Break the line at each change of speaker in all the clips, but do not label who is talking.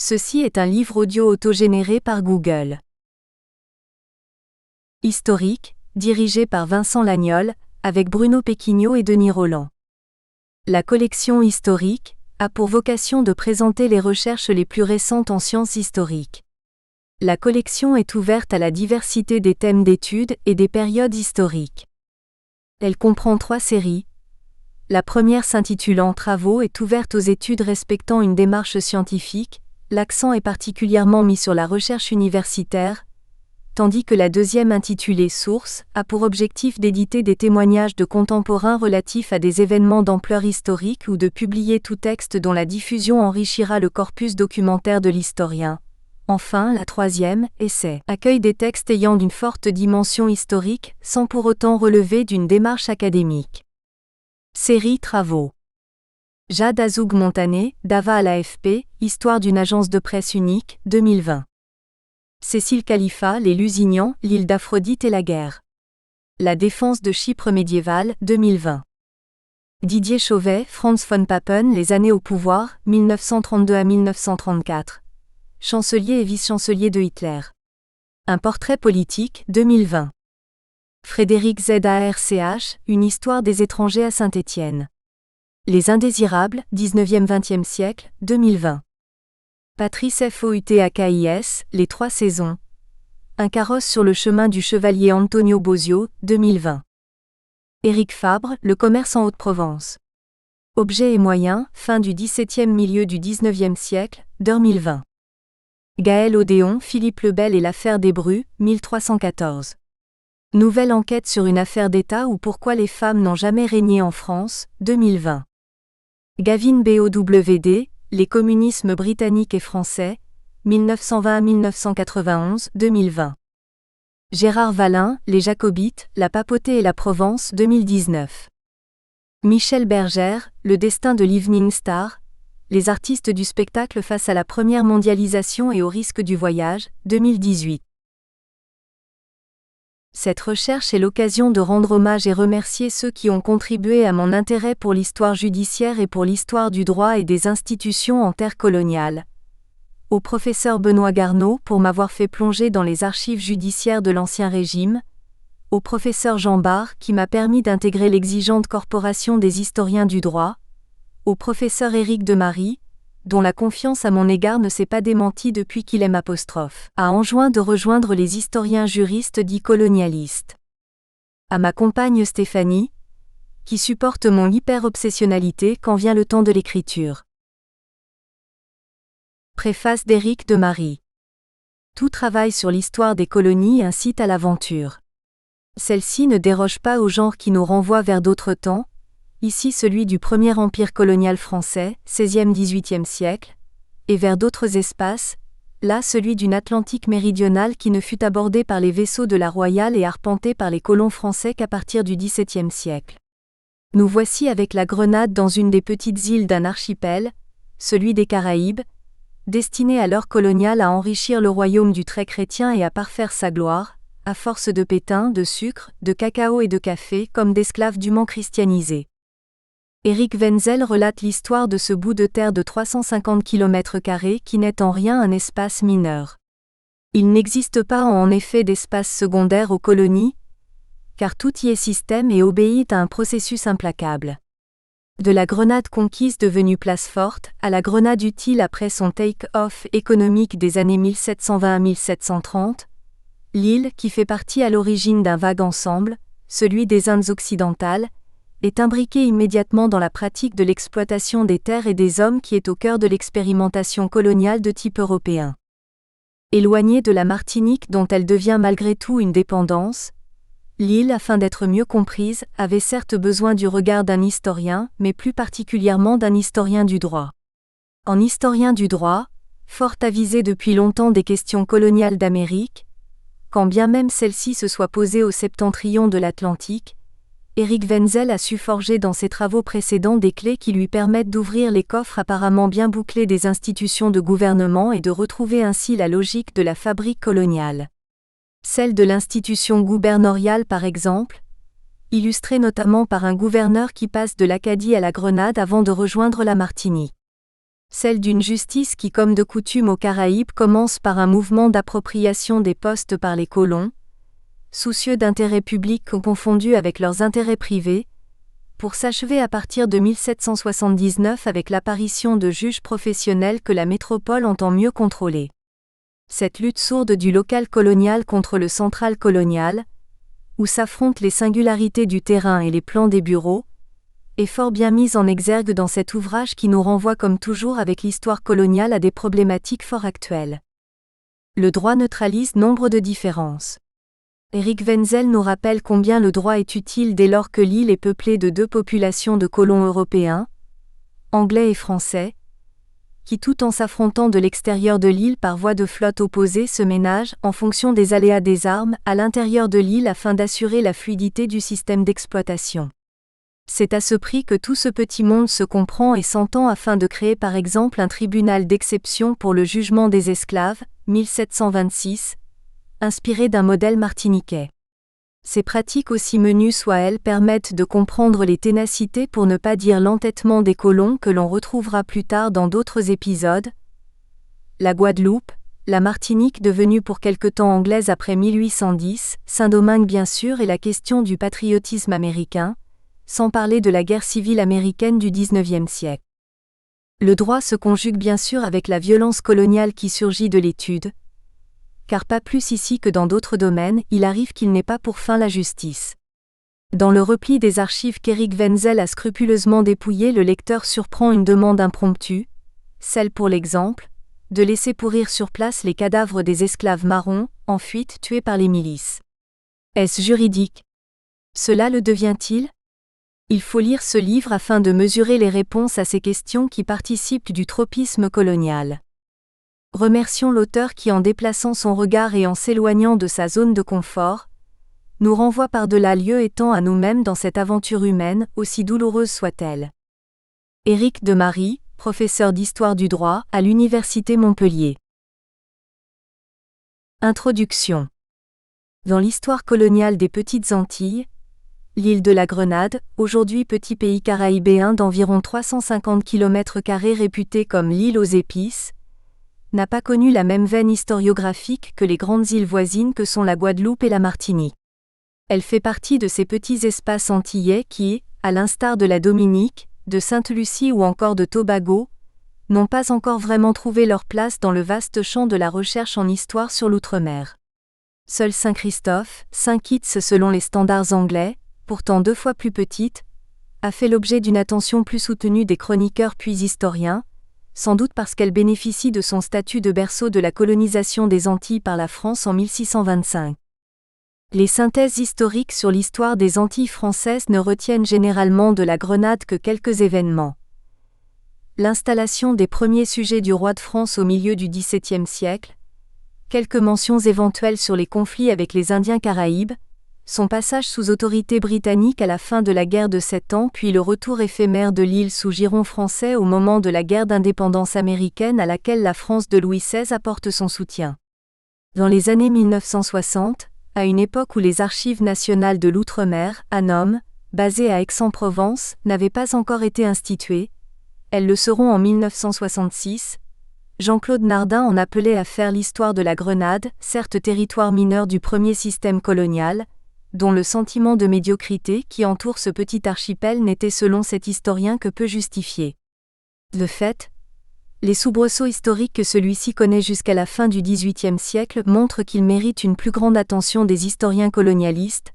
Ceci est un livre audio autogénéré par Google. Historique, dirigé par Vincent Lagnol, avec Bruno Péquignot et Denis Rolland. La collection historique a pour vocation de présenter les recherches les plus récentes en sciences historiques. La collection est ouverte à la diversité des thèmes d'études et des périodes historiques. Elle comprend 3 séries. La première s'intitulant Travaux est ouverte aux études respectant une démarche scientifique, l'accent est particulièrement mis sur la recherche universitaire, tandis que la deuxième intitulée Sources a pour objectif d'éditer des témoignages de contemporains relatifs à des événements d'ampleur historique ou de publier tout texte dont la diffusion enrichira le corpus documentaire de l'historien. Enfin, la troisième, Essais, accueille des textes ayant une forte dimension historique, sans pour autant relever d'une démarche académique. Série Travaux. Jade Azoug-Montané, Dava à l'AFP, Histoire d'une agence de presse unique, 2020. Cécile Khalifa, Les Lusignans, l'île d'Aphrodite et la guerre. La défense de Chypre médiévale, 2020. Didier Chauvet, Franz von Papen, Les années au pouvoir, 1932 à 1934. Chancelier et vice-chancelier de Hitler. Un portrait politique, 2020. Frédéric Zarch, Une histoire des étrangers à Saint-Étienne. Les Indésirables, 19e-20e siècle, 2020. Patrice Foutakis, Les 3 saisons. Un carrosse sur le chemin du chevalier Antonio Bosio, 2020. Éric Fabre, Le commerce en Haute-Provence. Objets et moyens, fin du XVIIe milieu du XIXe siècle, 2020. Gaël Odéon, Philippe le Bel et l'affaire des Brus, 1314. Nouvelle enquête sur une affaire d'État ou pourquoi les femmes n'ont jamais régné en France, 2020. Gavin Bowd, Les communismes britanniques et français, 1920 à 1991, 2020. Gérard Vallin, Les Jacobites, la papauté et la Provence, 2019. Michel Bergère, Le destin de l'Evening Star, Les artistes du spectacle face à la première mondialisation et au risque du voyage, 2018. Cette recherche est l'occasion de rendre hommage et remercier ceux qui ont contribué à mon intérêt pour l'histoire judiciaire et pour l'histoire du droit et des institutions en terre coloniale. Au professeur Benoît Garneau pour m'avoir fait plonger dans les archives judiciaires de l'Ancien Régime. Au professeur Jean Barre qui m'a permis d'intégrer l'exigeante corporation des historiens du droit. Au professeur Éric Demarie, dont la confiance à mon égard ne s'est pas démentie depuis qu'il a enjoint de rejoindre les historiens juristes dits colonialistes. À ma compagne Stéphanie, qui supporte mon hyper-obsessionnalité quand vient le temps de l'écriture. Préface d'Éric Demarie. Tout travail sur l'histoire des colonies incite à l'aventure. Celle-ci ne déroge pas au genre qui nous renvoie vers d'autres temps, ici celui du premier empire colonial français, 16e-18e siècle, et vers d'autres espaces, là celui d'une Atlantique méridionale qui ne fut abordée par les vaisseaux de la Royale et arpentée par les colons français qu'à partir du XVIIe siècle. Nous voici avec la Grenade dans une des petites îles d'un archipel, celui des Caraïbes, destiné à l'heure coloniale à enrichir le royaume du trait chrétien et à parfaire sa gloire, à force de pétain, de sucre, de cacao et de café comme d'esclaves dûment christianisés. Éric Wenzel relate l'histoire de ce bout de terre de 350 km² qui n'est en rien un espace mineur. Il n'existe pas en effet d'espace secondaire aux colonies, car tout y est système et obéit à un processus implacable. De la Grenade conquise devenue place forte, à la Grenade utile après son take-off économique des années 1720 à 1730, l'île, qui fait partie à l'origine d'un vague ensemble, celui des Indes occidentales, est imbriquée immédiatement dans la pratique de l'exploitation des terres et des hommes qui est au cœur de l'expérimentation coloniale de type européen. Éloignée de la Martinique dont elle devient malgré tout une dépendance, l'île, afin d'être mieux comprise, avait certes besoin du regard d'un historien, mais plus particulièrement d'un historien du droit. En historien du droit, fort avisé depuis longtemps des questions coloniales d'Amérique, quand bien même celle-ci se soit posée au septentrion de l'Atlantique, Éric Wenzel a su forger dans ses travaux précédents des clés qui lui permettent d'ouvrir les coffres apparemment bien bouclés des institutions de gouvernement et de retrouver ainsi la logique de la fabrique coloniale. Celle de l'institution gouverneuriale par exemple, illustrée notamment par un gouverneur qui passe de l'Acadie à la Grenade avant de rejoindre la Martinique. Celle d'une justice qui, comme de coutume aux Caraïbes, commence par un mouvement d'appropriation des postes par les colons, soucieux d'intérêts publics confondus avec leurs intérêts privés, pour s'achever à partir de 1779 avec l'apparition de juges professionnels que la métropole entend mieux contrôler. Cette lutte sourde du local colonial contre le central colonial, où s'affrontent les singularités du terrain et les plans des bureaux, est fort bien mise en exergue dans cet ouvrage qui nous renvoie comme toujours avec l'histoire coloniale à des problématiques fort actuelles. Le droit neutralise nombre de différences. Eric Wenzel nous rappelle combien le droit est utile dès lors que l'île est peuplée de deux populations de colons européens, anglais et français, qui tout en s'affrontant de l'extérieur de l'île par voie de flotte opposée se ménagent, en fonction des aléas des armes, à l'intérieur de l'île afin d'assurer la fluidité du système d'exploitation. C'est à ce prix que tout ce petit monde se comprend et s'entend afin de créer par exemple un tribunal d'exception pour le jugement des esclaves, 1726, inspiré d'un modèle martiniquais. Ces pratiques aussi menues soient-elles permettent de comprendre les ténacités pour ne pas dire l'entêtement des colons que l'on retrouvera plus tard dans d'autres épisodes. La Guadeloupe, la Martinique devenue pour quelque temps anglaise après 1810, Saint-Domingue bien sûr et la question du patriotisme américain, sans parler de la guerre civile américaine du XIXe siècle. Le droit se conjugue bien sûr avec la violence coloniale qui surgit de l'étude, car pas plus ici que dans d'autres domaines, il arrive qu'il n'ait pas pour fin la justice. Dans le repli des archives qu'Eric Wenzel a scrupuleusement dépouillées, le lecteur surprend une demande impromptue, celle pour l'exemple, de laisser pourrir sur place les cadavres des esclaves marrons, en fuite tués par les milices. Est-ce juridique? Cela le devient-il? Il faut lire ce livre afin de mesurer les réponses à ces questions qui participent du tropisme colonial. Remercions l'auteur qui, en déplaçant son regard et en s'éloignant de sa zone de confort, nous renvoie par-delà lieu et temps à nous-mêmes dans cette aventure humaine, aussi douloureuse soit-elle. Éric Demarie, professeur d'histoire du droit à l'Université Montpellier. Introduction. Dans l'histoire coloniale des Petites Antilles, l'île de la Grenade, aujourd'hui petit pays caraïbéen d'environ 350 km² réputé comme l'île aux épices, n'a pas connu la même veine historiographique que les grandes îles voisines que sont la Guadeloupe et la Martinique. Elle fait partie de ces petits espaces antillais qui, à l'instar de la Dominique, de Sainte-Lucie ou encore de Tobago, n'ont pas encore vraiment trouvé leur place dans le vaste champ de la recherche en histoire sur l'outre-mer. Seul Saint-Christophe, Saint-Kitts selon les standards anglais, pourtant 2 fois plus petite, a fait l'objet d'une attention plus soutenue des chroniqueurs puis historiens, sans doute parce qu'elle bénéficie de son statut de berceau de la colonisation des Antilles par la France en 1625. Les synthèses historiques sur l'histoire des Antilles françaises ne retiennent généralement de la Grenade que quelques événements. L'installation des premiers sujets du roi de France au milieu du XVIIe siècle, quelques mentions éventuelles sur les conflits avec les Indiens Caraïbes, son passage sous autorité britannique à la fin de la guerre de 7 ans puis le retour éphémère de l'île sous giron français au moment de la guerre d'indépendance américaine à laquelle la France de Louis XVI apporte son soutien. Dans les années 1960, à une époque où les Archives nationales de l'outre-mer, ANOM, basées à Aix-en-Provence, n'avaient pas encore été instituées, elles le seront en 1966, Jean-Claude Nardin en appelait à faire l'histoire de la Grenade, certes territoire mineur du premier système colonial, dont le sentiment de médiocrité qui entoure ce petit archipel n'était selon cet historien que peu justifié. De fait, les soubresauts historiques que celui-ci connaît jusqu'à la fin du XVIIIe siècle montrent qu'il mérite une plus grande attention des historiens colonialistes,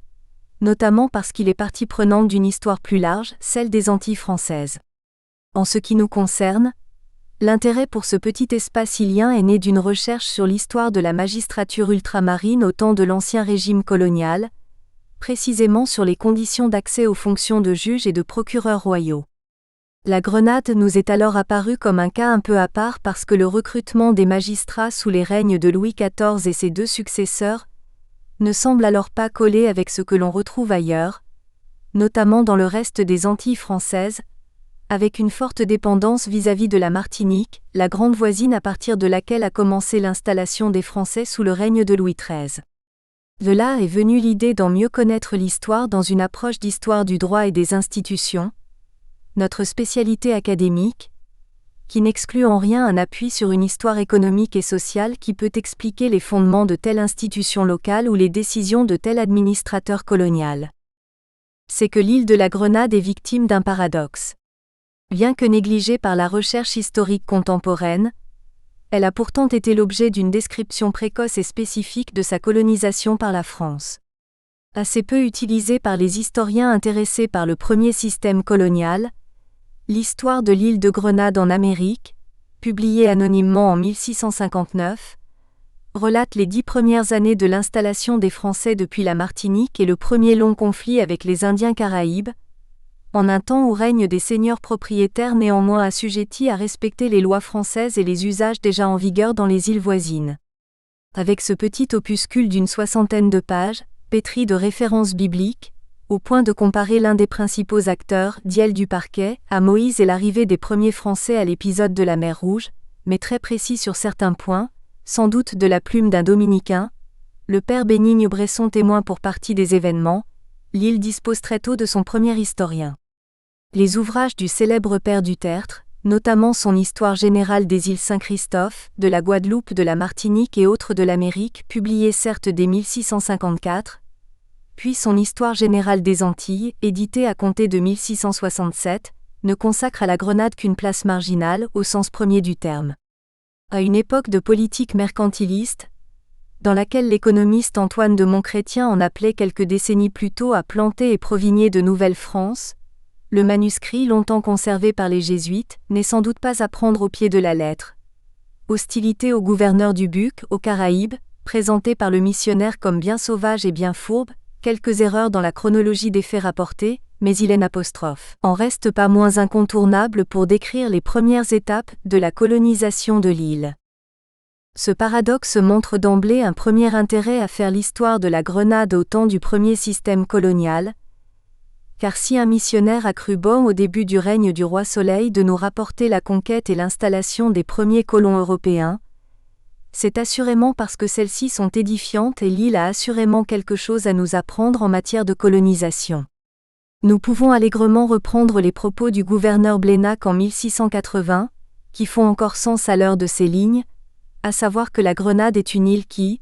notamment parce qu'il est partie prenante d'une histoire plus large, celle des Antilles françaises. En ce qui nous concerne, l'intérêt pour ce petit espace îlien est né d'une recherche sur l'histoire de la magistrature ultramarine au temps de l'Ancien Régime colonial, précisément sur les conditions d'accès aux fonctions de juge et de procureur royaux. La Grenade nous est alors apparue comme un cas un peu à part parce que le recrutement des magistrats sous les règnes de Louis XIV et ses 2 successeurs ne semble alors pas coller avec ce que l'on retrouve ailleurs, notamment dans le reste des Antilles françaises, avec une forte dépendance vis-à-vis de la Martinique, la grande voisine à partir de laquelle a commencé l'installation des Français sous le règne de Louis XIII. De là est venue l'idée d'en mieux connaître l'histoire dans une approche d'histoire du droit et des institutions, notre spécialité académique, qui n'exclut en rien un appui sur une histoire économique et sociale qui peut expliquer les fondements de telle institution locale ou les décisions de tel administrateur colonial. C'est que l'île de la Grenade est victime d'un paradoxe. Bien que négligée par la recherche historique contemporaine, elle a pourtant été l'objet d'une description précoce et spécifique de sa colonisation par la France. Assez peu utilisée par les historiens intéressés par le premier système colonial, l'histoire de l'île de Grenade en Amérique, publiée anonymement en 1659, relate les 10 premières années de l'installation des Français depuis la Martinique et le premier long conflit avec les Indiens Caraïbes, en un temps où règnent des seigneurs propriétaires néanmoins assujettis à respecter les lois françaises et les usages déjà en vigueur dans les îles voisines. Avec ce petit opuscule d'une 60aine de pages, pétri de références bibliques, au point de comparer l'un des principaux acteurs, Diel du Parquet, à Moïse et l'arrivée des premiers Français à l'épisode de la mer Rouge, mais très précis sur certains points, sans doute de la plume d'un dominicain, le père Bénigne Bresson témoin pour partie des événements, l'île dispose très tôt de son premier historien. Les ouvrages du célèbre père du Tertre, notamment son Histoire générale des îles Saint-Christophe, de la Guadeloupe, de la Martinique et autres de l'Amérique, publié certes dès 1654, puis son Histoire générale des Antilles, édité à compter de 1667, ne consacre à la Grenade qu'une place marginale, au sens premier du terme. À une époque de politique mercantiliste, dans laquelle l'économiste Antoine de Montchrétien en appelait quelques décennies plus tôt à planter et provigner de Nouvelle-France, le manuscrit longtemps conservé par les jésuites n'est sans doute pas à prendre au pied de la lettre. Hostilité au gouverneur du Buc, aux Caraïbes, présenté par le missionnaire comme bien sauvage et bien fourbe, quelques erreurs dans la chronologie des faits rapportés, mais il est apostrophe. En reste pas moins incontournable pour décrire les premières étapes de la colonisation de l'île. Ce paradoxe montre d'emblée un premier intérêt à faire l'histoire de la Grenade au temps du premier système colonial, car si un missionnaire a cru bon au début du règne du roi Soleil de nous rapporter la conquête et l'installation des premiers colons européens, c'est assurément parce que celles-ci sont édifiantes et l'île a assurément quelque chose à nous apprendre en matière de colonisation. Nous pouvons allègrement reprendre les propos du gouverneur Blénac en 1680, qui font encore sens à l'heure de ces lignes, à savoir que la Grenade est une île qui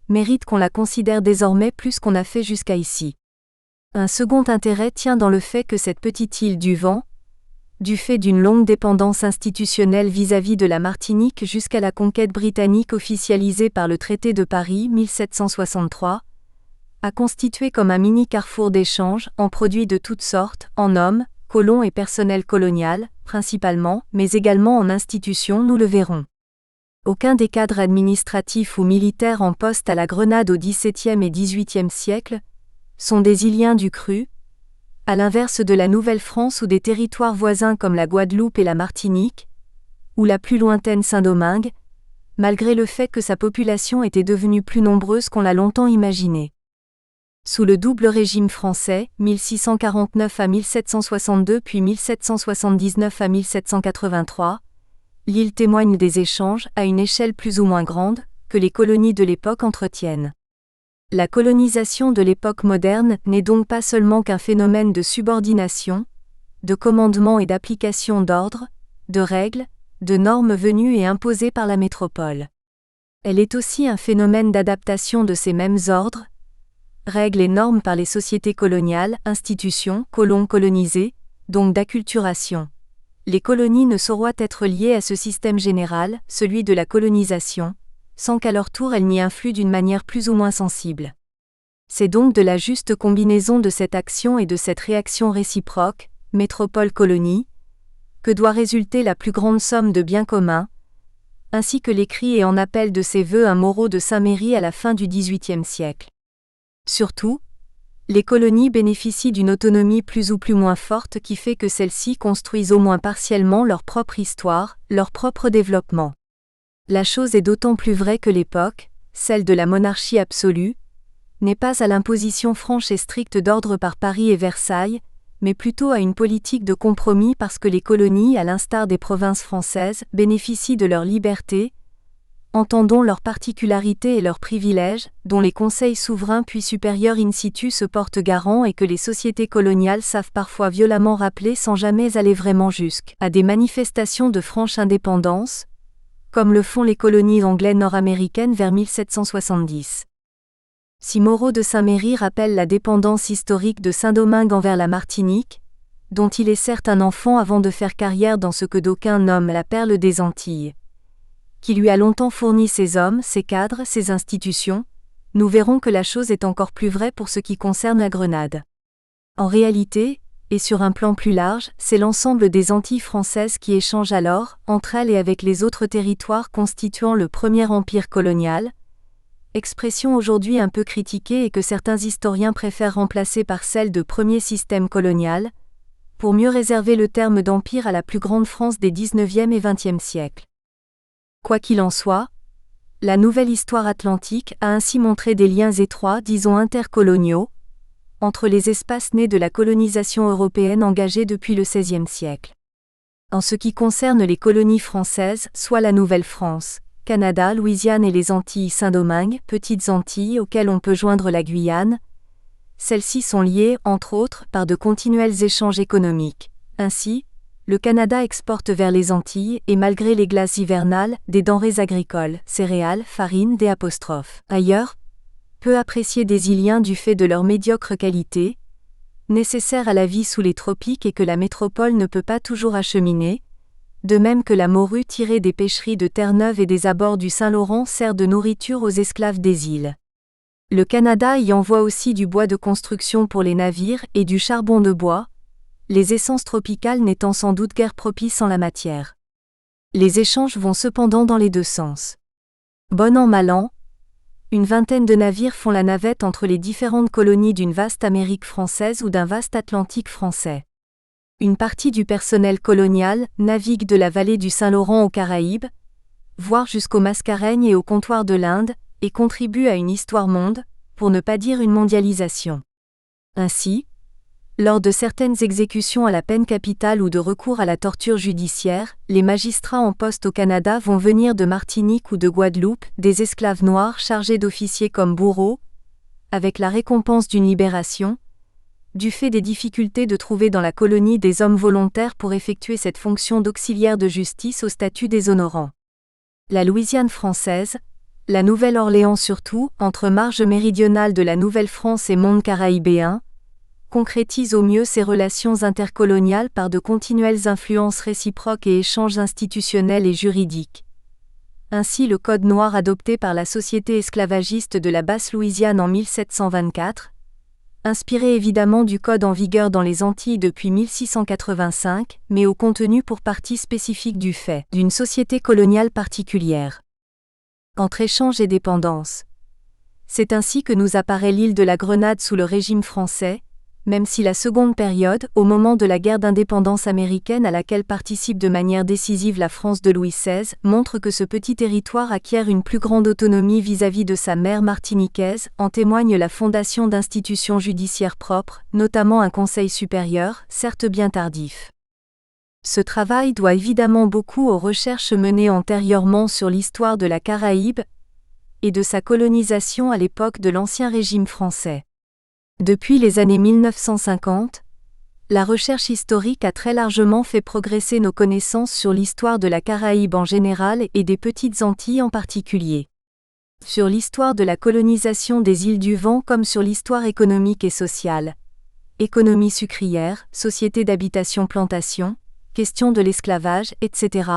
mérite qu'on la considère désormais plus qu'on a fait jusqu'à ici. Un second intérêt tient dans le fait que cette petite île du vent, du fait d'une longue dépendance institutionnelle vis-à-vis de la Martinique jusqu'à la conquête britannique officialisée par le traité de Paris 1763, a constitué comme un mini-carrefour d'échanges en produits de toutes sortes, en hommes, colons et personnel colonial, principalement, mais également en institutions, nous le verrons. Aucun des cadres administratifs ou militaires en poste à la Grenade au XVIIe et XVIIIe siècle sont des Iliens du cru, à l'inverse de la Nouvelle-France ou des territoires voisins comme la Guadeloupe et la Martinique, ou la plus lointaine Saint-Domingue, malgré le fait que sa population était devenue plus nombreuse qu'on l'a longtemps imaginé. Sous le double régime français, 1649 à 1762 puis 1779 à 1783, l'île témoigne des échanges, à une échelle plus ou moins grande, que les colonies de l'époque entretiennent. La colonisation de l'époque moderne n'est donc pas seulement qu'un phénomène de subordination, de commandement et d'application d'ordres, de règles, de normes venues et imposées par la métropole. Elle est aussi un phénomène d'adaptation de ces mêmes ordres, règles et normes par les sociétés coloniales, institutions, colons colonisés, donc d'acculturation. Les colonies ne sauraient être liées à ce système général, celui de la colonisation, sans qu'à leur tour elles n'y influent d'une manière plus ou moins sensible. C'est donc de la juste combinaison de cette action et de cette réaction réciproque, métropole-colonie, que doit résulter la plus grande somme de biens communs, ainsi que l'écrit et en appel de ses vœux un Moreau de Saint-Méry à la fin du XVIIIe siècle. Surtout, les colonies bénéficient d'une autonomie plus ou plus moins forte qui fait que celles-ci construisent au moins partiellement leur propre histoire, leur propre développement. La chose est d'autant plus vraie que l'époque, celle de la monarchie absolue, n'est pas à l'imposition franche et stricte d'ordre par Paris et Versailles, mais plutôt à une politique de compromis parce que les colonies, à l'instar des provinces françaises, bénéficient de leur liberté, entendons leurs particularités et leurs privilèges, dont les conseils souverains puis supérieurs in situ se portent garants et que les sociétés coloniales savent parfois violemment rappeler sans jamais aller vraiment jusqu'à des manifestations de franche indépendance, comme le font les colonies anglaises nord-américaines vers 1770. Si Moreau de Saint-Méry rappelle la dépendance historique de Saint-Domingue envers la Martinique, dont il est certes un enfant avant de faire carrière dans ce que d'aucuns nomment la perle des Antilles, qui lui a longtemps fourni ses hommes, ses cadres, ses institutions, nous verrons que la chose est encore plus vraie pour ce qui concerne la Grenade. En réalité, et sur un plan plus large, c'est l'ensemble des Antilles françaises qui échangent alors, entre elles et avec les autres territoires constituant le premier empire colonial, expression aujourd'hui un peu critiquée et que certains historiens préfèrent remplacer par celle de premier système colonial, pour mieux réserver le terme d'empire à la plus grande France des XIXe et XXe siècles. Quoi qu'il en soit, la nouvelle histoire atlantique a ainsi montré des liens étroits, disons intercoloniaux, entre les espaces nés de la colonisation européenne engagée depuis le XVIe siècle. En ce qui concerne les colonies françaises, soit la Nouvelle-France, Canada, Louisiane et les Antilles Saint-Domingue, petites Antilles auxquelles on peut joindre la Guyane, celles-ci sont liées, entre autres, par de continuels échanges économiques. Ainsi, le Canada exporte vers les Antilles, et malgré les glaces hivernales, des denrées agricoles, céréales, farine, des apostrophes. Ailleurs, peu appréciés des Iliens du fait de leur médiocre qualité, nécessaire à la vie sous les tropiques et que la métropole ne peut pas toujours acheminer, de même que la morue tirée des pêcheries de Terre-Neuve et des abords du Saint-Laurent sert de nourriture aux esclaves des îles. Le Canada y envoie aussi du bois de construction pour les navires et du charbon de bois, les essences tropicales n'étant sans doute guère propices en la matière. Les échanges vont cependant dans les deux sens. Bon an mal an, une vingtaine de navires font la navette entre les différentes colonies d'une vaste Amérique française ou d'un vaste Atlantique français. Une partie du personnel colonial navigue de la vallée du Saint-Laurent aux Caraïbes, voire jusqu'aux Mascareignes et au comptoir de l'Inde, et contribue à une histoire monde, pour ne pas dire une mondialisation. Ainsi, lors de certaines exécutions à la peine capitale ou de recours à la torture judiciaire, les magistrats en poste au Canada vont venir de Martinique ou de Guadeloupe, des esclaves noirs chargés d'officier comme bourreaux, avec la récompense d'une libération, du fait des difficultés de trouver dans la colonie des hommes volontaires pour effectuer cette fonction d'auxiliaire de justice au statut déshonorant. La Louisiane française, la Nouvelle-Orléans surtout, entre marge méridionale de la Nouvelle-France et monde caribéen, concrétise au mieux ces relations intercoloniales par de continuelles influences réciproques et échanges institutionnels et juridiques. Ainsi le Code noir adopté par la Société esclavagiste de la Basse-Louisiane en 1724, inspiré évidemment du Code en vigueur dans les Antilles depuis 1685, mais au contenu pour partie spécifique du fait d'une société coloniale particulière. Entre échange et dépendance. C'est ainsi que nous apparaît l'île de la Grenade sous le régime français, même si la seconde période, au moment de la guerre d'indépendance américaine à laquelle participe de manière décisive la France de Louis XVI, montre que ce petit territoire acquiert une plus grande autonomie vis-à-vis de sa mère martiniquaise, en témoigne la fondation d'institutions judiciaires propres, notamment un conseil supérieur, certes bien tardif. Ce travail doit évidemment beaucoup aux recherches menées antérieurement sur l'histoire de la Caraïbe et de sa colonisation à l'époque de l'Ancien Régime français. Depuis les années 1950, la recherche historique a très largement fait progresser nos connaissances sur l'histoire de la Caraïbe en général et des Petites Antilles en particulier. Sur l'histoire de la colonisation des îles du Vent comme sur l'histoire économique et sociale. Économie sucrière, société d'habitation-plantation, question de l'esclavage, etc.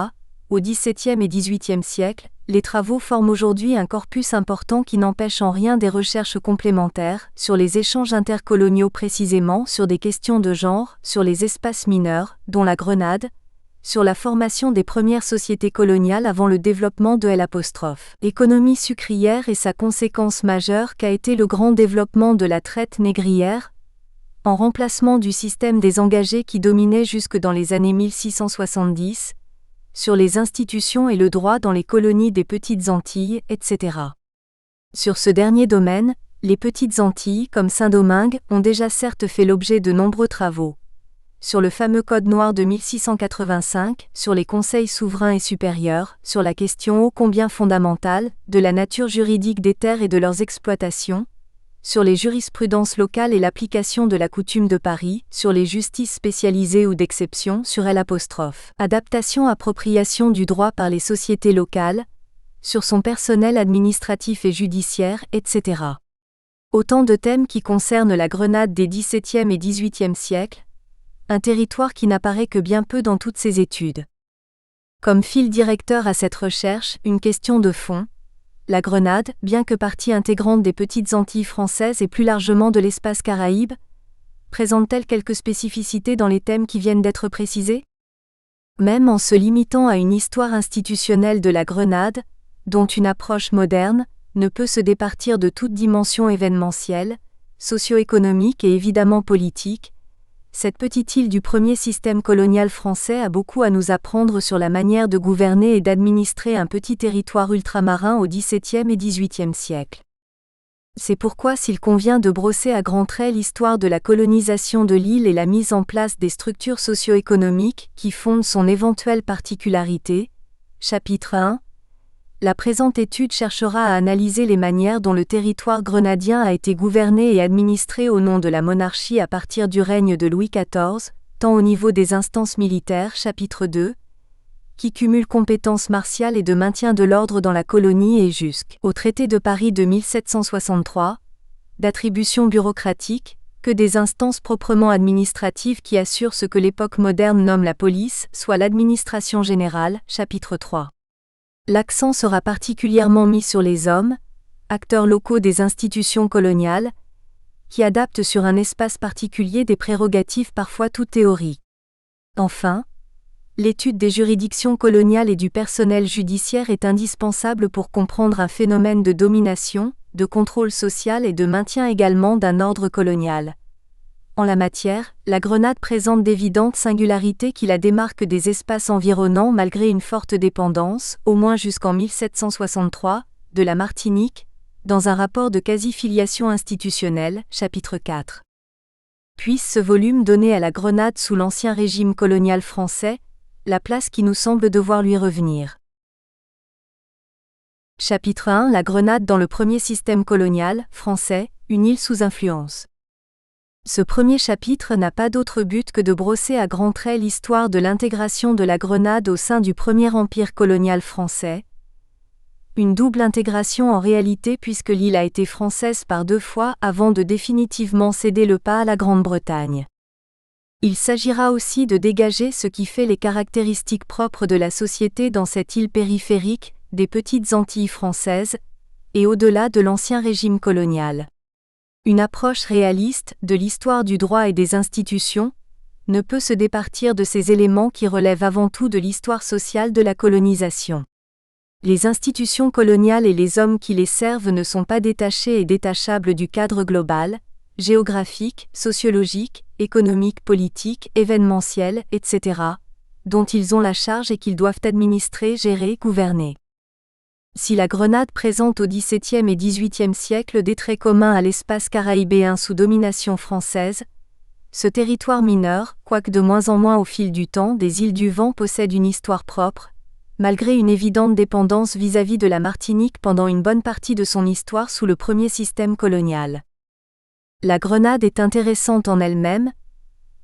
Au XVIIe et XVIIIe siècle, les travaux forment aujourd'hui un corpus important qui n'empêche en rien des recherches complémentaires, sur les échanges intercoloniaux précisément, sur des questions de genre, sur les espaces mineurs, dont la Grenade, sur la formation des premières sociétés coloniales avant le développement de l'économie sucrière et sa conséquence majeure qu'a été le grand développement de la traite négrière, en remplacement du système des engagés qui dominait jusque dans les années 1670, sur les institutions et le droit dans les colonies des Petites Antilles, etc. Sur ce dernier domaine, les Petites Antilles, comme Saint-Domingue, ont déjà certes fait l'objet de nombreux travaux. sur le fameux Code noir de 1685, sur les conseils souverains et supérieurs, sur la question ô combien fondamentale, de la nature juridique des terres et de leurs exploitations, sur les jurisprudences locales et l'application de la coutume de Paris, sur les justices spécialisées ou d'exception, sur L', adaptation-appropriation du droit par les sociétés locales, sur son personnel administratif et judiciaire, etc. Autant de thèmes qui concernent la Grenade des XVIIe et XVIIIe siècles, un territoire qui n'apparaît que bien peu dans toutes ces études. Comme fil directeur à cette recherche, une question de fond. La Grenade, bien que partie intégrante des petites Antilles françaises et plus largement de l'espace Caraïbe, présente-t-elle quelques spécificités dans les thèmes qui viennent d'être précisés ? Même en se limitant à une histoire institutionnelle de la Grenade, dont une approche moderne ne peut se départir de toute dimension événementielle, socio-économique et évidemment politique, cette petite île du premier système colonial français a beaucoup à nous apprendre sur la manière de gouverner et d'administrer un petit territoire ultramarin au XVIIe et XVIIIe siècle. C'est pourquoi s'il convient de brosser à grands traits l'histoire de la colonisation de l'île et la mise en place des structures socio-économiques qui fondent son éventuelle particularité, chapitre 1, la présente étude cherchera à analyser les manières dont le territoire grenadien a été gouverné et administré au nom de la monarchie à partir du règne de Louis XIV, tant au niveau des instances militaires, chapitre 2, qui cumulent compétences martiales et de maintien de l'ordre dans la colonie et jusqu'au traité de Paris de 1763, d'attribution bureaucratique, que des instances proprement administratives qui assurent ce que l'époque moderne nomme la police, soit l'administration générale, chapitre 3. L'accent sera particulièrement mis sur les hommes, acteurs locaux des institutions coloniales, qui adaptent sur un espace particulier des prérogatives parfois tout théoriques. Enfin, l'étude des juridictions coloniales et du personnel judiciaire est indispensable pour comprendre un phénomène de domination, de contrôle social et de maintien également d'un ordre colonial. En la matière, la Grenade présente d'évidentes singularités qui la démarquent des espaces environnants malgré une forte dépendance, au moins jusqu'en 1763, de la Martinique, dans un rapport de quasi-filiation institutionnelle, chapitre 4. Puisse ce volume donner à la Grenade sous l'ancien régime colonial français la place qui nous semble devoir lui revenir. Chapitre 1 La Grenade dans le premier système colonial, français, une île sous influence. Ce premier chapitre n'a pas d'autre but que de brosser à grands traits l'histoire de l'intégration de la Grenade au sein du premier empire colonial français. Une double intégration en réalité puisque l'île a été française par 2 fois avant de définitivement céder le pas à la Grande-Bretagne. Il s'agira aussi de dégager ce qui fait les caractéristiques propres de la société dans cette île périphérique, des petites Antilles françaises, et au-delà de l'ancien régime colonial. Une approche réaliste de l'histoire du droit et des institutions ne peut se départir de ces éléments qui relèvent avant tout de l'histoire sociale de la colonisation. Les institutions coloniales et les hommes qui les servent ne sont pas détachés et détachables du cadre global, géographique, sociologique, économique, politique, événementiel, etc., dont ils ont la charge et qu'ils doivent administrer, gérer, gouverner. Si la Grenade présente au XVIIe et XVIIIe siècle des traits communs à l'espace caraïbéen sous domination française, ce territoire mineur, quoique de moins en moins au fil du temps des îles du Vent possède une histoire propre, malgré une évidente dépendance vis-à-vis de la Martinique pendant une bonne partie de son histoire sous le premier système colonial. La Grenade est intéressante en elle-même,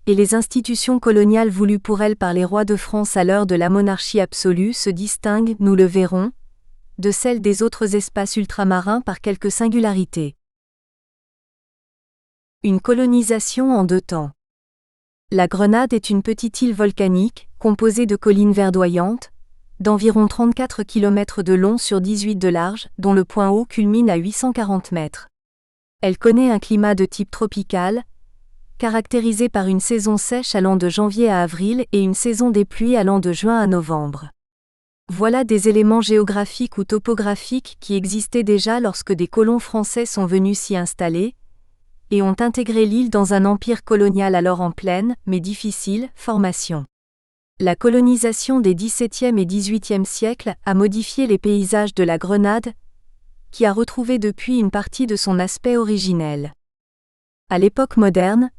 et les institutions coloniales voulues pour elle par les rois de France à l'heure de la monarchie absolue se distinguent, nous le verrons, de celles des autres espaces ultramarins par quelques singularités. Une colonisation en 2 temps. La Grenade est une petite île volcanique, composée de collines verdoyantes, d'environ 34 km de long sur 18 de large, dont le point haut culmine à 840 mètres. Elle connaît un climat de type tropical, caractérisé par une saison sèche allant de janvier à avril et une saison des pluies allant de juin à novembre. Voilà des éléments géographiques ou topographiques qui existaient déjà lorsque des colons français sont venus s'y installer, et ont intégré l'île dans un empire colonial alors en pleine, mais difficile, formation. La colonisation des XVIIe et XVIIIe siècles a modifié les paysages de la Grenade, qui a retrouvé depuis une partie de son aspect originel. À l'époque moderne,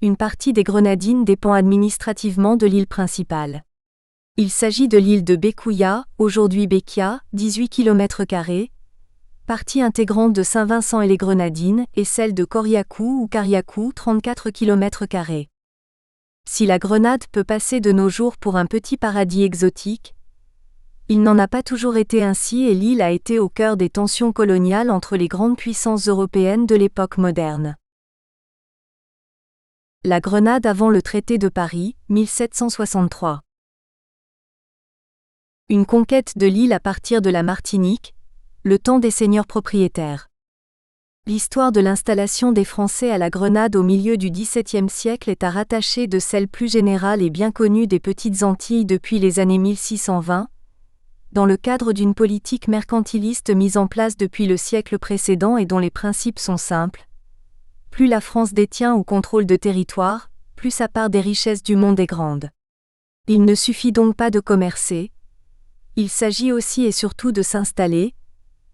une partie des Grenadines dépend administrativement de l'île principale. Il s'agit de l'île de Bécouya, aujourd'hui Békia, 18 km², partie intégrante de Saint-Vincent-et-les-Grenadines, et celle de Coriacou ou Cariacou, 34 km². Si la Grenade peut passer de nos jours pour un petit paradis exotique, il n'en a pas toujours été ainsi et l'île a été au cœur des tensions coloniales entre les grandes puissances européennes de l'époque moderne. La Grenade avant le traité de Paris, 1763. Une conquête de l'île à partir de la Martinique, le temps des seigneurs propriétaires. L'histoire de l'installation des Français à la Grenade au milieu du XVIIe siècle est à rattacher de celle plus générale et bien connue des Petites Antilles depuis les années 1620, dans le cadre d'une politique mercantiliste mise en place depuis le siècle précédent et dont les principes sont simples. Plus la France détient ou contrôle de territoire, plus sa part des richesses du monde est grande. Il ne suffit donc pas de commercer, il s'agit aussi et surtout de s'installer,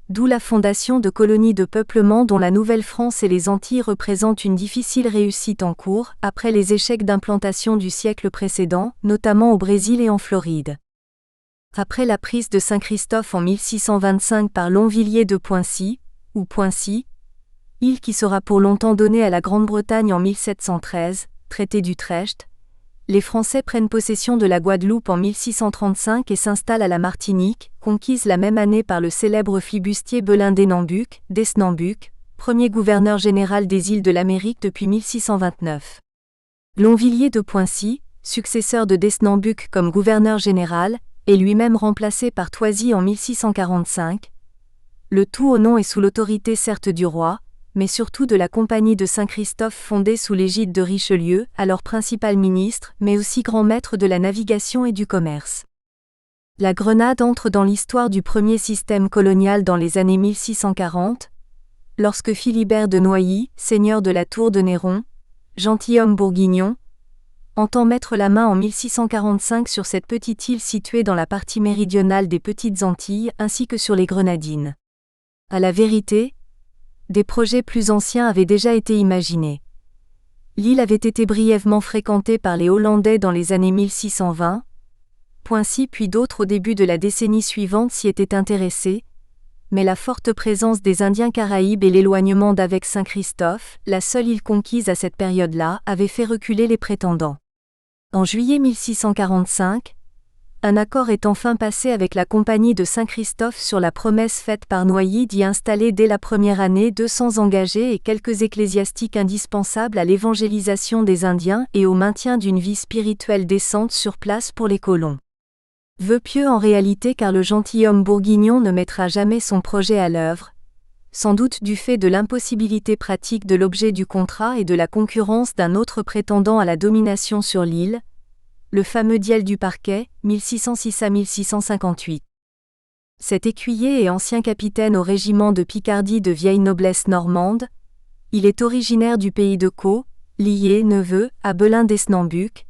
d'où la fondation de colonies de peuplement dont la Nouvelle-France et les Antilles représentent une difficile réussite en cours, après les échecs d'implantation du siècle précédent, notamment au Brésil et en Floride. Après la prise de Saint-Christophe en 1625 par Longvilliers de Poincy, ou Poincy, île qui sera pour longtemps donnée à la Grande-Bretagne en 1713, traité d'Utrecht, les Français prennent possession de la Guadeloupe en 1635 et s'installent à la Martinique, conquise la même année par le célèbre flibustier Belin d'Esnambuc, premier gouverneur général des îles de l'Amérique depuis 1629. Longvilliers de Poincy, successeur de d'Esnambuc comme gouverneur général, est lui-même remplacé par Thoisy en 1645, le tout au nom et sous l'autorité certes du roi, mais surtout de la Compagnie de Saint-Christophe fondée sous l'égide de Richelieu, alors principal ministre, mais aussi grand maître de la navigation et du commerce. La Grenade entre dans l'histoire du premier système colonial dans les années 1640, lorsque Philibert de Noailly, seigneur de la Tour de Néron, gentilhomme bourguignon, entend mettre la main en 1645 sur cette petite île située dans la partie méridionale des Petites Antilles ainsi que sur les Grenadines. À la vérité, des projets plus anciens avaient déjà été imaginés. L'île avait été brièvement fréquentée par les Hollandais dans les années 1620. Poincy puis d'autres au début de la décennie suivante s'y étaient intéressés, mais la forte présence des Indiens Caraïbes et l'éloignement d'avec Saint-Christophe, la seule île conquise à cette période-là, avait fait reculer les prétendants. En juillet 1645, un accord est enfin passé avec la Compagnie de Saint-Christophe sur la promesse faite par Noailly d'y installer dès la première année 200 engagés et quelques ecclésiastiques indispensables à l'évangélisation des Indiens et au maintien d'une vie spirituelle décente sur place pour les colons. Vœu pieux en réalité car le gentilhomme bourguignon ne mettra jamais son projet à l'œuvre, sans doute du fait de l'impossibilité pratique de l'objet du contrat et de la concurrence d'un autre prétendant à la domination sur l'île, le fameux Diel du Parquet, 1606 à 1658. Cet écuyer et ancien capitaine au régiment de Picardie de vieille noblesse normande, il est originaire du pays de Caux, lié, neveu, à Belin d'Esnambuc,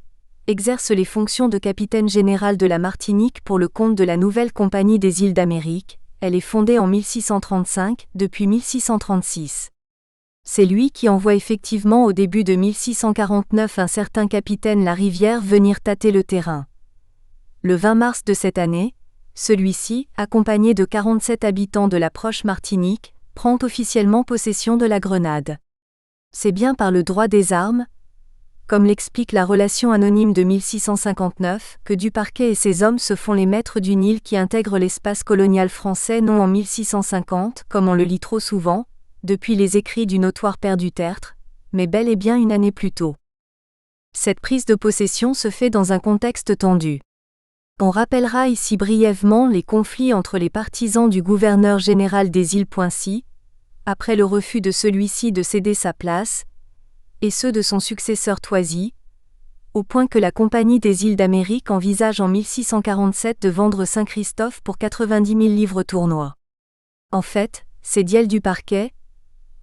exerce les fonctions de capitaine général de la Martinique pour le compte de la nouvelle Compagnie des îles d'Amérique. Elle est fondée en 1635, depuis 1636. C'est lui qui envoie effectivement au début de 1649 un certain capitaine Larivière venir tâter le terrain. Le 20 mars de cette année, celui-ci, accompagné de 47 habitants de la proche Martinique, prend officiellement possession de la Grenade. C'est bien par le droit des armes, comme l'explique la relation anonyme de 1659, que Duparquet et ses hommes se font les maîtres d'une île qui intègre l'espace colonial français non en 1650, comme on le lit trop souvent, depuis les écrits du notoire père du Tertre, mais bel et bien une année plus tôt. Cette prise de possession se fait dans un contexte tendu. On rappellera ici brièvement les conflits entre les partisans du gouverneur général des îles Poincy, après le refus de celui-ci de céder sa place, et ceux de son successeur Thoisy, au point que la Compagnie des îles d'Amérique envisage en 1647 de vendre Saint-Christophe pour 90 000 livres tournois. En fait, c'est Diel du Parquet,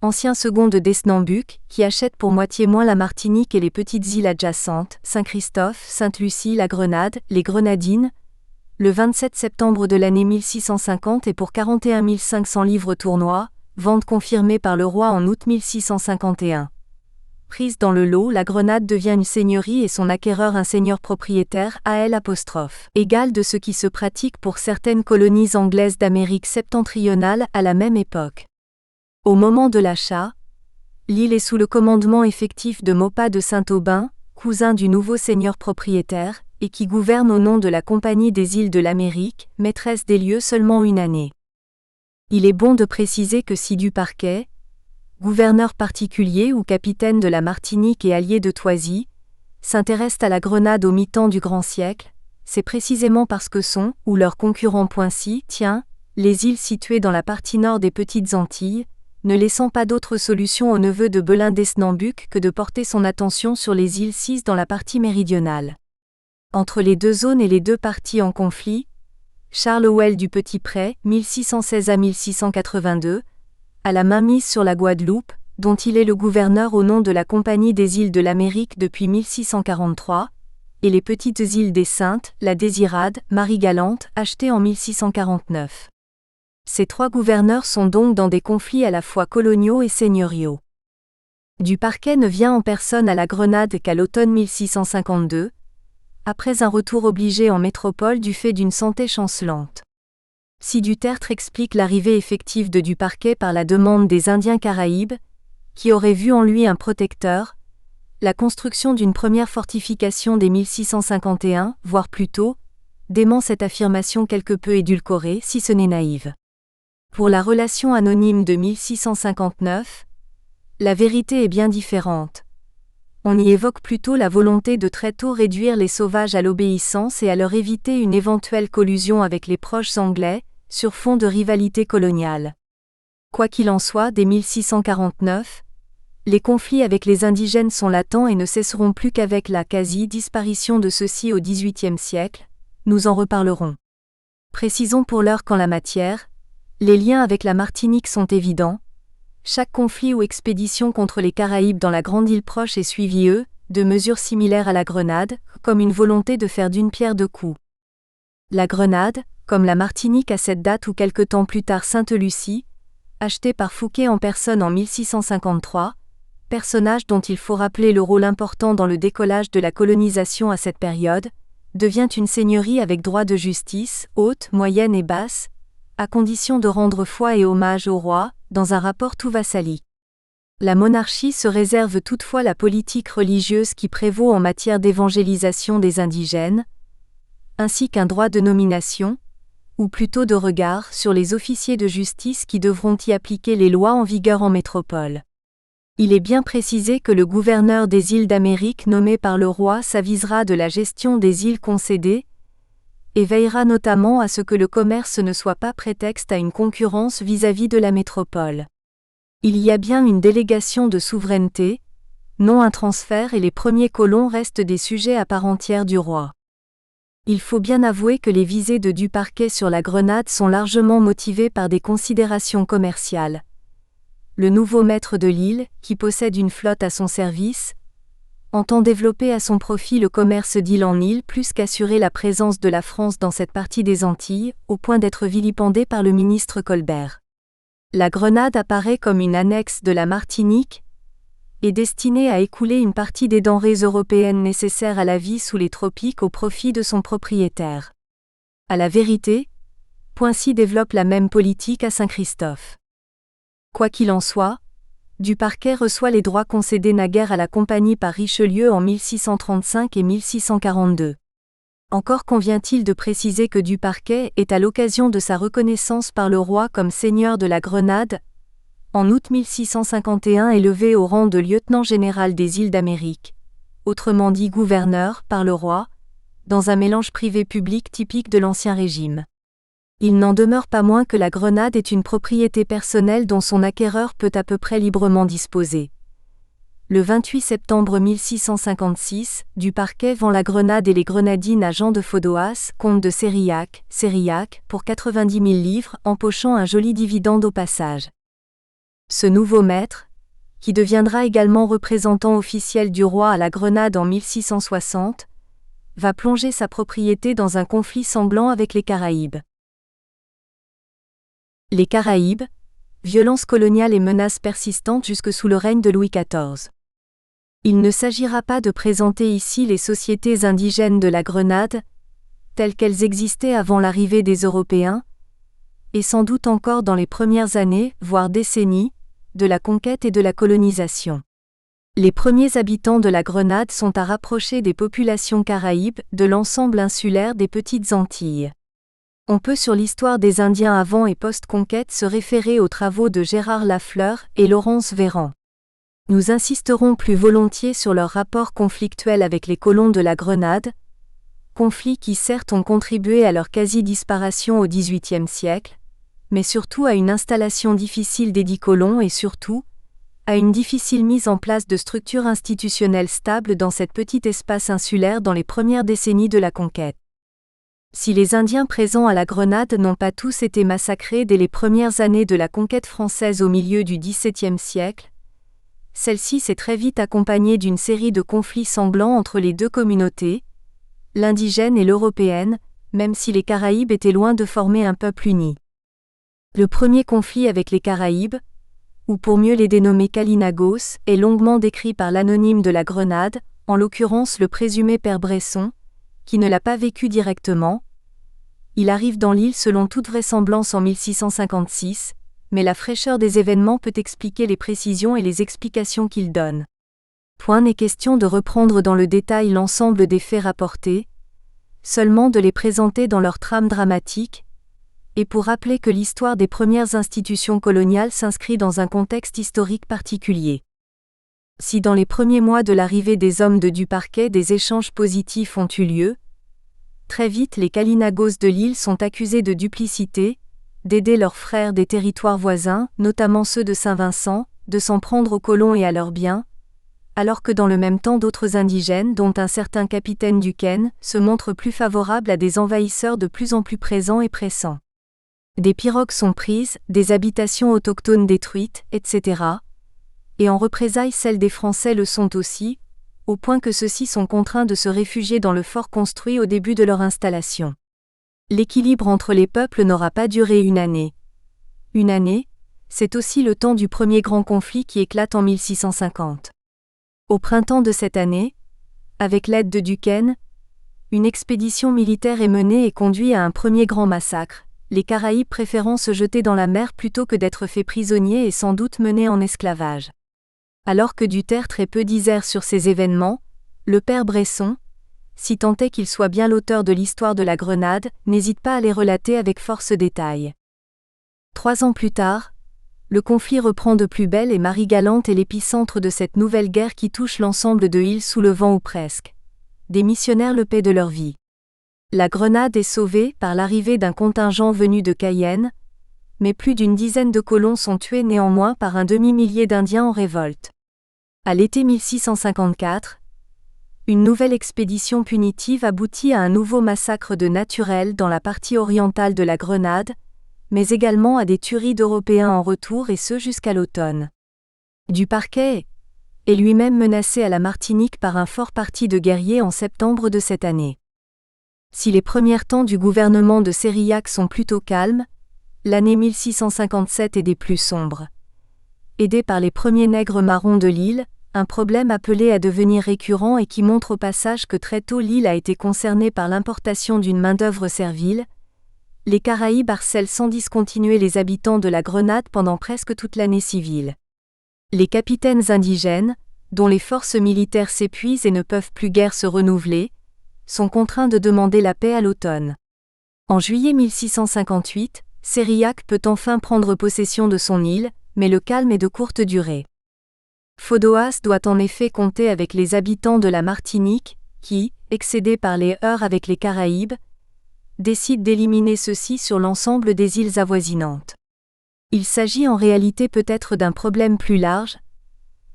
ancien second de d'Esnambuc, qui achète pour moitié moins la Martinique et les petites îles adjacentes, Saint-Christophe, Sainte-Lucie, la Grenade, les Grenadines, le 27 septembre de l'année 1650 et pour 41 500 livres tournois, vente confirmée par le roi en août 1651. Prise dans le lot, la Grenade devient une seigneurie et son acquéreur un seigneur propriétaire AL', égal de ce qui se pratique pour certaines colonies anglaises d'Amérique septentrionale à la même époque. Au moment de l'achat, l'île est sous le commandement effectif de Maupas de Saint-Aubin, cousin du nouveau seigneur propriétaire, et qui gouverne au nom de la Compagnie des îles de l'Amérique, maîtresse des lieux seulement une année. Il est bon de préciser que si Duparquet, gouverneur particulier ou capitaine de la Martinique et allié de Thoisy, s'intéresse à la Grenade au mi-temps du grand siècle, c'est précisément parce que son, ou leur concurrent Poincy, tient, les îles situées dans la partie nord des Petites Antilles, ne laissant pas d'autre solution au neveu de Belin d'Esnambuc que de porter son attention sur les îles Cis dans la partie méridionale. Entre les deux zones et les deux parties en conflit, Charles Howell du Petit-Pré, 1616 à 1682, a la main mise sur la Guadeloupe, dont il est le gouverneur au nom de la Compagnie des îles de l'Amérique depuis 1643, et les petites îles des Saintes, la Désirade, Marie-Galante, achetées en 1649. Ces trois gouverneurs sont donc dans des conflits à la fois coloniaux et seigneuriaux. Duparquet ne vient en personne à la Grenade qu'à l'automne 1652, après un retour obligé en métropole du fait d'une santé chancelante. Si Dutertre explique l'arrivée effective de Duparquet par la demande des Indiens Caraïbes, qui auraient vu en lui un protecteur, la construction d'une première fortification dès 1651, voire plus tôt, dément cette affirmation quelque peu édulcorée si ce n'est naïve. Pour la relation anonyme de 1659, la vérité est bien différente. On y évoque plutôt la volonté de très tôt réduire les sauvages à l'obéissance et à leur éviter une éventuelle collusion avec les proches anglais, sur fond de rivalité coloniale. Quoi qu'il en soit, dès 1649, les conflits avec les indigènes sont latents et ne cesseront plus qu'avec la quasi-disparition de ceux-ci au XVIIIe siècle, nous en reparlerons. Précisons pour l'heure qu'en la matière, les liens avec la Martinique sont évidents. Chaque conflit ou expédition contre les Caraïbes dans la grande île proche est suivi de mesures similaires à la Grenade, comme une volonté de faire d'une pierre deux coups. La Grenade, comme la Martinique à cette date ou quelque temps plus tard Sainte-Lucie, achetée par Fouquet en personne en 1653, personnage dont il faut rappeler le rôle important dans le décollage de la colonisation à cette période, devient une seigneurie avec droit de justice, haute, moyenne et basse, à condition de rendre foi et hommage au roi, dans un rapport tout vassali. La monarchie se réserve toutefois la politique religieuse qui prévaut en matière d'évangélisation des indigènes, ainsi qu'un droit de nomination, ou plutôt de regard, sur les officiers de justice qui devront y appliquer les lois en vigueur en métropole. Il est bien précisé que le gouverneur des îles d'Amérique nommé par le roi s'avisera de la gestion des îles concédées, et veillera notamment à ce que le commerce ne soit pas prétexte à une concurrence vis-à-vis de la métropole. Il y a bien une délégation de souveraineté, non un transfert et les premiers colons restent des sujets à part entière du roi. Il faut bien avouer que les visées de Duparquet sur la Grenade sont largement motivées par des considérations commerciales. Le nouveau maître de l'île, qui possède une flotte à son service, entend développer à son profit le commerce d'île en île plus qu'assurer la présence de la France dans cette partie des Antilles, au point d'être vilipendé par le ministre Colbert. La Grenade apparaît comme une annexe de la Martinique, et destinée à écouler une partie des denrées européennes nécessaires à la vie sous les tropiques au profit de son propriétaire. À la vérité, Poincy développe la même politique à Saint-Christophe. Quoi qu'il en soit, Duparquet reçoit les droits concédés naguère à la Compagnie par Richelieu en 1635 et 1642. Encore convient-il de préciser que Duparquet est à l'occasion de sa reconnaissance par le roi comme seigneur de la Grenade, en août 1651 élevé au rang de lieutenant-général des îles d'Amérique, autrement dit gouverneur, par le roi, dans un mélange privé-public typique de l'Ancien Régime. Il n'en demeure pas moins que la Grenade est une propriété personnelle dont son acquéreur peut à peu près librement disposer. Le 28 septembre 1656, Duparquet vend la Grenade et les grenadines à Jean de Faudoas, comte de Sérillac, pour 90 000 livres, empochant un joli dividende au passage. Ce nouveau maître, qui deviendra également représentant officiel du roi à la Grenade en 1660, va plonger sa propriété dans un conflit sanglant avec les Caraïbes. Les Caraïbes, violence coloniale et menaces persistantes jusque sous le règne de Louis XIV. Il ne s'agira pas de présenter ici les sociétés indigènes de la Grenade, telles qu'elles existaient avant l'arrivée des Européens, et sans doute encore dans les premières années, voire décennies, de la conquête et de la colonisation. Les premiers habitants de la Grenade sont à rapprocher des populations caraïbes de l'ensemble insulaire des Petites Antilles. On peut sur l'histoire des Indiens avant et post-conquête se référer aux travaux de Gérard Lafleur et Laurence Véran. Nous insisterons plus volontiers sur leur rapport conflictuel avec les colons de la Grenade, conflits qui certes ont contribué à leur quasi-disparition au XVIIIe siècle, mais surtout à une installation difficile desdits colons et surtout, à une difficile mise en place de structures institutionnelles stables dans cet petit espace insulaire dans les premières décennies de la conquête. Si les Indiens présents à la Grenade n'ont pas tous été massacrés dès les premières années de la conquête française au milieu du XVIIe siècle, celle-ci s'est très vite accompagnée d'une série de conflits sanglants entre les deux communautés, l'indigène et l'européenne, même si les Caraïbes étaient loin de former un peuple uni. Le premier conflit avec les Caraïbes, ou pour mieux les dénommer Kalinagos, est longuement décrit par l'anonyme de la Grenade, en l'occurrence le présumé père Bresson, qui ne l'a pas vécu directement. Il arrive dans l'île selon toute vraisemblance en 1656, mais la fraîcheur des événements peut expliquer les précisions et les explications qu'il donne. Point n'est question de reprendre dans le détail l'ensemble des faits rapportés, seulement de les présenter dans leur trame dramatique, et pour rappeler que l'histoire des premières institutions coloniales s'inscrit dans un contexte historique particulier. Si dans les premiers mois de l'arrivée des hommes de Duparquet des échanges positifs ont eu lieu, très vite les Kalinagos de l'île sont accusés de duplicité, d'aider leurs frères des territoires voisins, notamment ceux de Saint-Vincent, de s'en prendre aux colons et à leurs biens, alors que dans le même temps d'autres indigènes, dont un certain capitaine Duquesne, se montrent plus favorables à des envahisseurs de plus en plus présents et pressants. Des pirogues sont prises, des habitations autochtones détruites, etc. Et en représailles celles des Français le sont aussi, au point que ceux-ci sont contraints de se réfugier dans le fort construit au début de leur installation. L'équilibre entre les peuples n'aura pas duré une année. Une année, c'est aussi le temps du premier grand conflit qui éclate en 1650. Au printemps de cette année, avec l'aide de Duquesne, une expédition militaire est menée et conduit à un premier grand massacre, les Caraïbes préférant se jeter dans la mer plutôt que d'être faits prisonniers et sans doute menés en esclavage. Alors que du taire très peu disert sur ces événements, le père Bresson, si tant est qu'il soit bien l'auteur de l'histoire de la Grenade, n'hésite pas à les relater avec force détail. 3 ans plus tard, le conflit reprend de plus belle et Marie-Galante est l'épicentre de cette nouvelle guerre qui touche l'ensemble de l'île sous le vent ou presque. Des missionnaires le paient de leur vie. La Grenade est sauvée par l'arrivée d'un contingent venu de Cayenne, mais plus d'une dizaine de colons sont tués néanmoins par un demi-millier d'Indiens en révolte. À l'été 1654, une nouvelle expédition punitive aboutit à un nouveau massacre de naturels dans la partie orientale de la Grenade, mais également à des tueries d'Européens en retour et ce jusqu'à l'automne. Duparquet est lui-même menacé à la Martinique par un fort parti de guerriers en septembre de cette année. Si les premiers temps du gouvernement de Sérillac sont plutôt calmes, l'année 1657 est des plus sombres. Aidé par les premiers nègres marrons de l'île, un problème appelé à devenir récurrent et qui montre au passage que très tôt l'île a été concernée par l'importation d'une main-d'œuvre servile, les Caraïbes harcèlent sans discontinuer les habitants de la Grenade pendant presque toute l'année civile. Les capitaines indigènes, dont les forces militaires s'épuisent et ne peuvent plus guère se renouveler, sont contraints de demander la paix à l'automne. En juillet 1658, Sérillac peut enfin prendre possession de son île, mais le calme est de courte durée. Faudoas doit en effet compter avec les habitants de la Martinique, qui, excédés par les heurts avec les Caraïbes, décident d'éliminer ceux-ci sur l'ensemble des îles avoisinantes. Il s'agit en réalité peut-être d'un problème plus large,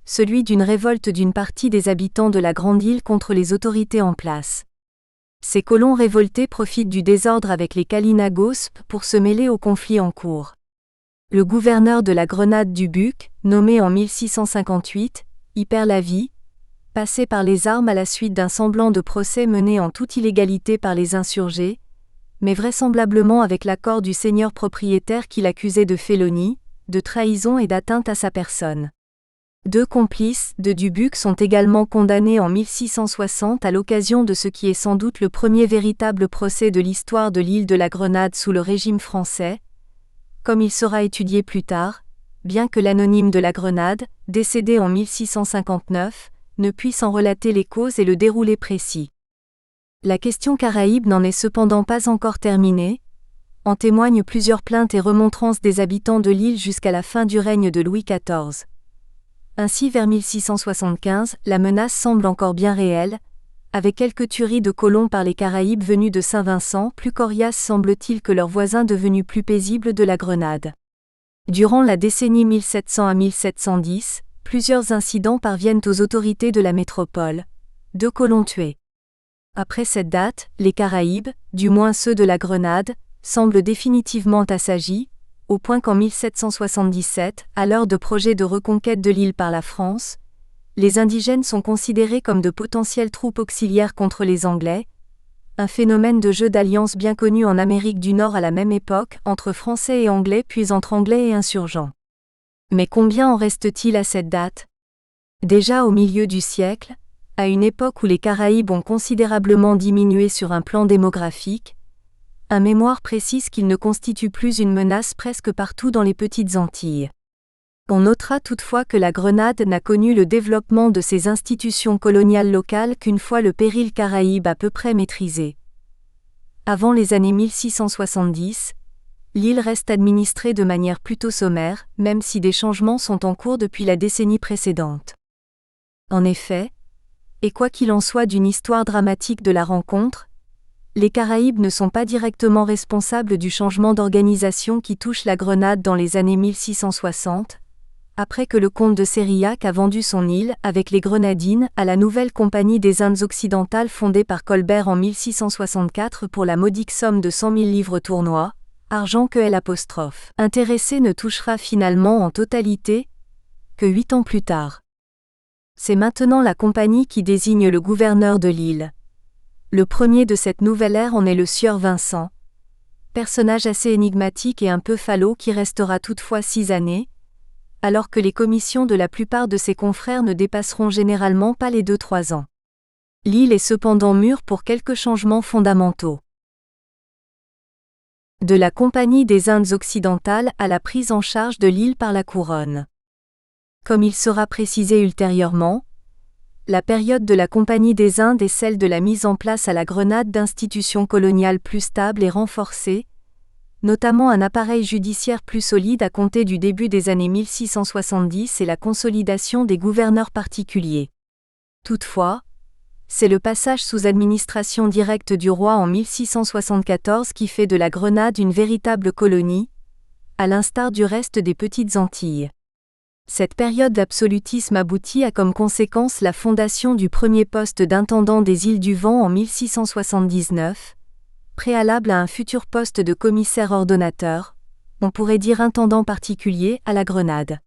celui d'une révolte d'une partie des habitants de la Grande Île contre les autorités en place. Ces colons révoltés profitent du désordre avec les Kalinagos pour se mêler au conflit en cours. Le gouverneur de la Grenade Dubuc, nommé en 1658, y perd la vie, passé par les armes à la suite d'un semblant de procès mené en toute illégalité par les insurgés, mais vraisemblablement avec l'accord du seigneur propriétaire qui l'accusait de félonie, de trahison et d'atteinte à sa personne. 2 complices de Dubuque sont également condamnés en 1660 à l'occasion de ce qui est sans doute le premier véritable procès de l'histoire de l'île de la Grenade sous le régime français, comme il sera étudié plus tard, bien que l'anonyme de la Grenade, décédé en 1659, ne puisse en relater les causes et le déroulé précis. La question caraïbe n'en est cependant pas encore terminée, en témoignent plusieurs plaintes et remontrances des habitants de l'île jusqu'à la fin du règne de Louis XIV. Ainsi vers 1675, la menace semble encore bien réelle, avec quelques tueries de colons par les Caraïbes venus de Saint-Vincent, plus coriaces semble-t-il que leurs voisins devenus plus paisibles de la Grenade. Durant la décennie 1700 à 1710, plusieurs incidents parviennent aux autorités de la métropole. 2 colons tués. Après cette date, les Caraïbes, du moins ceux de la Grenade, semblent définitivement assagis, au point qu'en 1777, à l'heure de projets de reconquête de l'île par la France, les indigènes sont considérés comme de potentielles troupes auxiliaires contre les Anglais, un phénomène de jeu d'alliance bien connu en Amérique du Nord à la même époque, entre Français et Anglais puis entre Anglais et insurgents. Mais combien en reste-t-il à cette date ? Déjà au milieu du siècle, à une époque où les Caraïbes ont considérablement diminué sur un plan démographique, un mémoire précise qu'ils ne constituent plus une menace presque partout dans les petites Antilles. On notera toutefois que la Grenade n'a connu le développement de ses institutions coloniales locales qu'une fois le péril caraïbe à peu près maîtrisé. Avant les années 1670, l'île reste administrée de manière plutôt sommaire, même si des changements sont en cours depuis la décennie précédente. En effet, et quoi qu'il en soit d'une histoire dramatique de la rencontre, les Caraïbes ne sont pas directement responsables du changement d'organisation qui touche la Grenade dans les années 1660, après que le comte de Sérillac a vendu son île, avec les Grenadines, à la nouvelle Compagnie des Indes occidentales fondée par Colbert en 1664 pour la modique somme de 100 000 livres tournois, argent que L'. Intéressé ne touchera finalement en totalité que 8 ans plus tard. C'est maintenant la compagnie qui désigne le gouverneur de l'île. Le premier de cette nouvelle ère en est le sieur Vincent, personnage assez énigmatique et un peu falot qui restera toutefois 6 années, alors que les commissions de la plupart de ses confrères ne dépasseront généralement pas les 2-3 ans. L'île est cependant mûre pour quelques changements fondamentaux. De la Compagnie des Indes occidentales à la prise en charge de l'île par la couronne. Comme il sera précisé ultérieurement, la période de la Compagnie des Indes est celle de la mise en place à la Grenade d'institutions coloniales plus stables et renforcées, notamment un appareil judiciaire plus solide à compter du début des années 1670 et la consolidation des gouverneurs particuliers. Toutefois, c'est le passage sous administration directe du roi en 1674 qui fait de la Grenade une véritable colonie, à l'instar du reste des petites Antilles. Cette période d'absolutisme aboutit à comme conséquence la fondation du premier poste d'intendant des îles du Vent en 1679, préalable à un futur poste de commissaire ordonnateur, on pourrait dire intendant particulier, à la Grenade.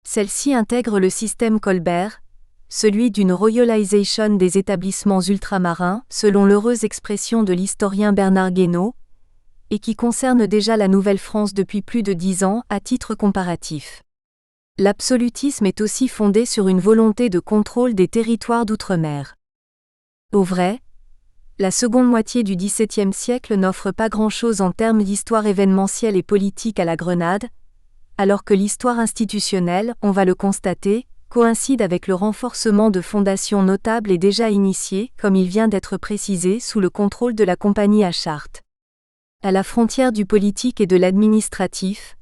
Celle-ci intègre le système Colbert, celui d'une royalisation des établissements ultramarins, selon l'heureuse expression de l'historien Bernard Guénaud, et qui concerne déjà la Nouvelle-France depuis plus de 10 ans à titre comparatif. L'absolutisme est aussi fondé sur une volonté de contrôle des territoires d'outre-mer. Au vrai, la seconde moitié du XVIIe siècle n'offre pas grand-chose en termes d'histoire événementielle et politique à la Grenade, alors que l'histoire institutionnelle, on va le constater, coïncide avec le renforcement de fondations notables et déjà initiées, comme il vient d'être précisé, sous le contrôle de la Compagnie à Chartres. À la frontière du politique et de l'administratif,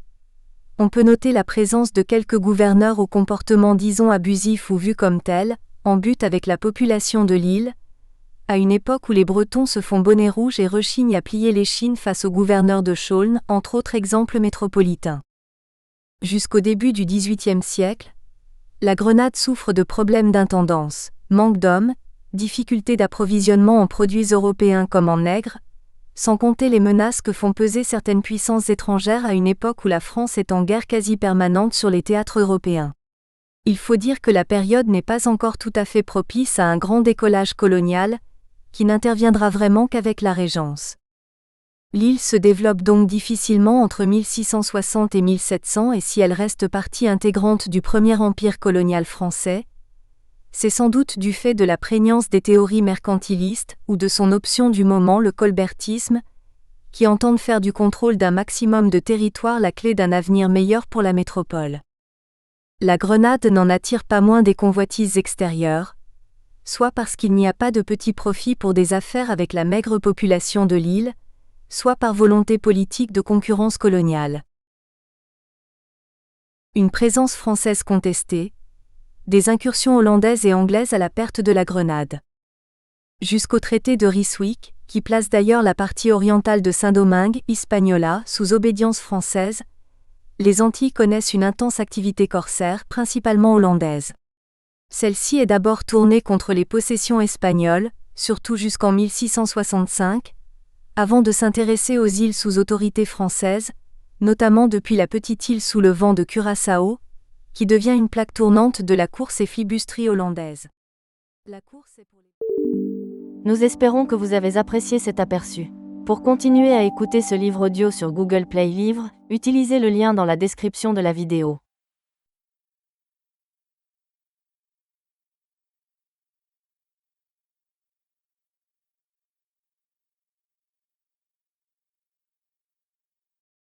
on peut noter la présence de quelques gouverneurs au comportement disons abusif ou vus comme tels, en but avec la population de l'île, à une époque où les Bretons se font bonnet rouge et rechignent à plier l'échine face aux gouverneurs de Chaulnes, entre autres exemples métropolitains. Jusqu'au début du XVIIIe siècle, la Grenade souffre de problèmes d'intendance, manque d'hommes, difficultés d'approvisionnement en produits européens comme en nègres, sans compter les menaces que font peser certaines puissances étrangères à une époque où la France est en guerre quasi permanente sur les théâtres européens. Il faut dire que la période n'est pas encore tout à fait propice à un grand décollage colonial, qui n'interviendra vraiment qu'avec la Régence. L'île se développe donc difficilement entre 1660 et 1700 et si elle reste partie intégrante du premier empire colonial français, c'est sans doute du fait de la prégnance des théories mercantilistes ou de son option du moment, le colbertisme, qui entendent faire du contrôle d'un maximum de territoire la clé d'un avenir meilleur pour la métropole. La Grenade n'en attire pas moins des convoitises extérieures, soit parce qu'il n'y a pas de petits profits pour des affaires avec la maigre population de l'île, soit par volonté politique de concurrence coloniale. Une présence française contestée, des incursions hollandaises et anglaises à la perte de la Grenade. Jusqu'au traité de Ryswick, qui place d'ailleurs la partie orientale de Saint-Domingue, Hispaniola, sous obédience française, les Antilles connaissent une intense activité corsaire, principalement hollandaise. Celle-ci est d'abord tournée contre les possessions espagnoles, surtout jusqu'en 1665, avant de s'intéresser aux îles sous autorité française, notamment depuis la petite île sous le vent de Curaçao, qui devient une plaque tournante de la course et flibusterie hollandaise.
Nous espérons que vous avez apprécié cet aperçu. Pour continuer à écouter ce livre audio sur Google Play Livres, utilisez le lien dans la description de la vidéo.